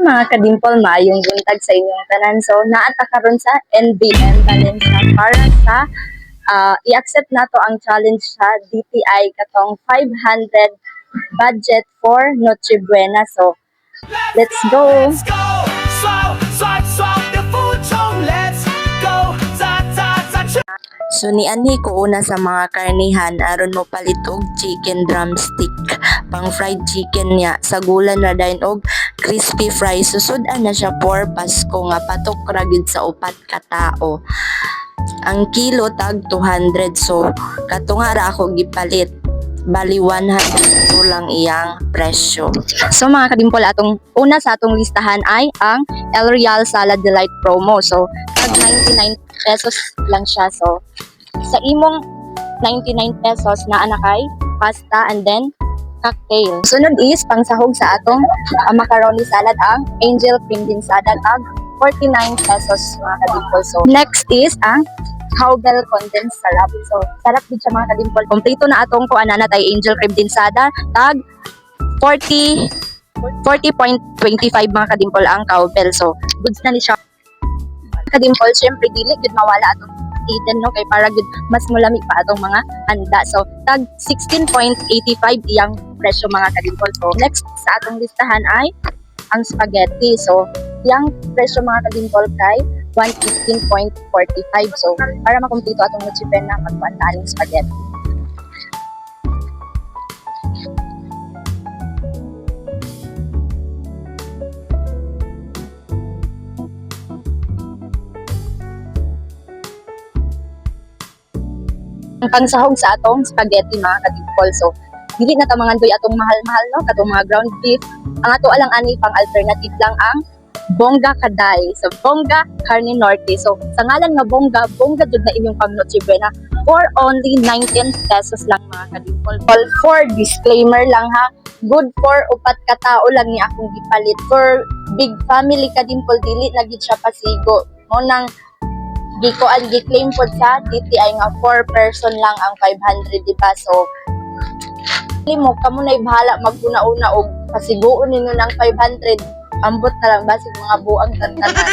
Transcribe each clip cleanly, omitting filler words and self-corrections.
Mga kadimpol, maayong buntag sa inyong tanan. So, naata karon sa NBN Valencia para sa i-accept nato ang challenge sa DTI katong 500 budget for Noche Buena. So, let's go! Let's go! Swap the food chong. Let's go! So nianhi ko una sa mga karnihan aron mo palit og chicken drumstick pang fried chicken niya sa gulan na dayon og crispy fries. Susud na siya for Pasko nga patok ra gyud sa upat ka tao. Ang kilo tag 200, so kato nga ra ako gipalit, bali 100 to lang iyang presyo. So mga kadimpol, atong una sa atong listahan ay ang El Real Salad Delight promo. So, tag 99 pesos lang siya. So, sa imong 99 pesos na anakay pasta and then cocktail. Sunod is pangsahog sa atong macaroni salad ang Angel Cream Dinsada tag 49 pesos mga kadimpol. So, next is ang cowbell condensed syrup. So, sarap din siya mga kadimpol. Kompleto na atong kuan na tay Angel Cream Dinsada tag 40.25 mga kadimpol ang cowbell. So, goods na ni siya. Kadimpol, syempre dili gud mawala atong Eden, no, kay para gud mas mulami pa atong mga handa. So, tag 16.85 iyang presyo mga kadimpol. So, next sa atong listahan ay ang spaghetti. So, iyang presyo mga kadimpol kay 115.45. So, para makumpleto atong Noche Buena, magkuantaan ng spaghetti. Ang pangsahog sa atong spaghetti mga kadimpol. So, dili na ta mangandoy atong mahal-mahal, no, katong mga ground beef. Ang ato alang ani pang alternative lang ang Bongga Kaday. So, Bongga Carne Norte. So, sa ngalan nga Bongga jud na inyong pang Noche Buena for only 19 pesos lang mga kadimpol. All for disclaimer lang ha, good for upat ka tao lang ni akong gipalit. For big family kadimpol, dili na gid siya pasigo. Mo nang gi-claim po sa DTI nga 4 person lang ang 500, diba? So, mo kamo nay bahala maguna-una og pasiguon ninyo ng 500, ambot na lang basig mga buang tantanan.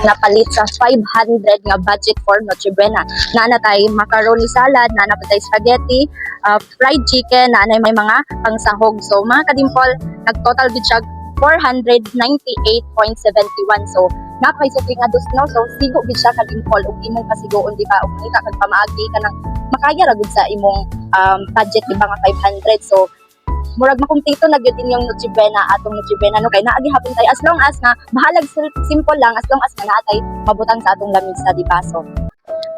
Napalit sa 500 nga budget for Noche Buena. Naana tay macaroni salad, naana pa tay spaghetti, fried chicken, naana may mga pangsahog. So, mga kadimpol, nag-total gid siya 498.71. So, napay sukli nga dos, no? So, sigo gid siya kadimpol ug imong kasiguon, di ba? Ug kita kag pamaagi ka nang makaya ra gud sa imong budget, di ba, nga 500. So, murag makumpleto na gyud inyong Noche Buena, atong Noche Buena, no, kay naagi hapon tay as long as nga bahalag simple lang, as long as nga naatay mabutang sa atong lamisa, di ba? So,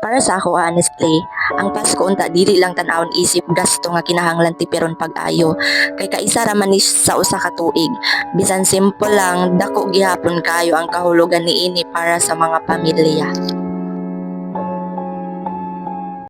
Para sa ako honestly, ang Pasko unta dili lang tan-awon isip gasto nga kinahanglan tipiron pag-ayo. Kay kaisa ra man ni sa usa ka tuig. Bisan simple lang, dako gihapon kayo ang kahulugan niini para sa mga pamilya.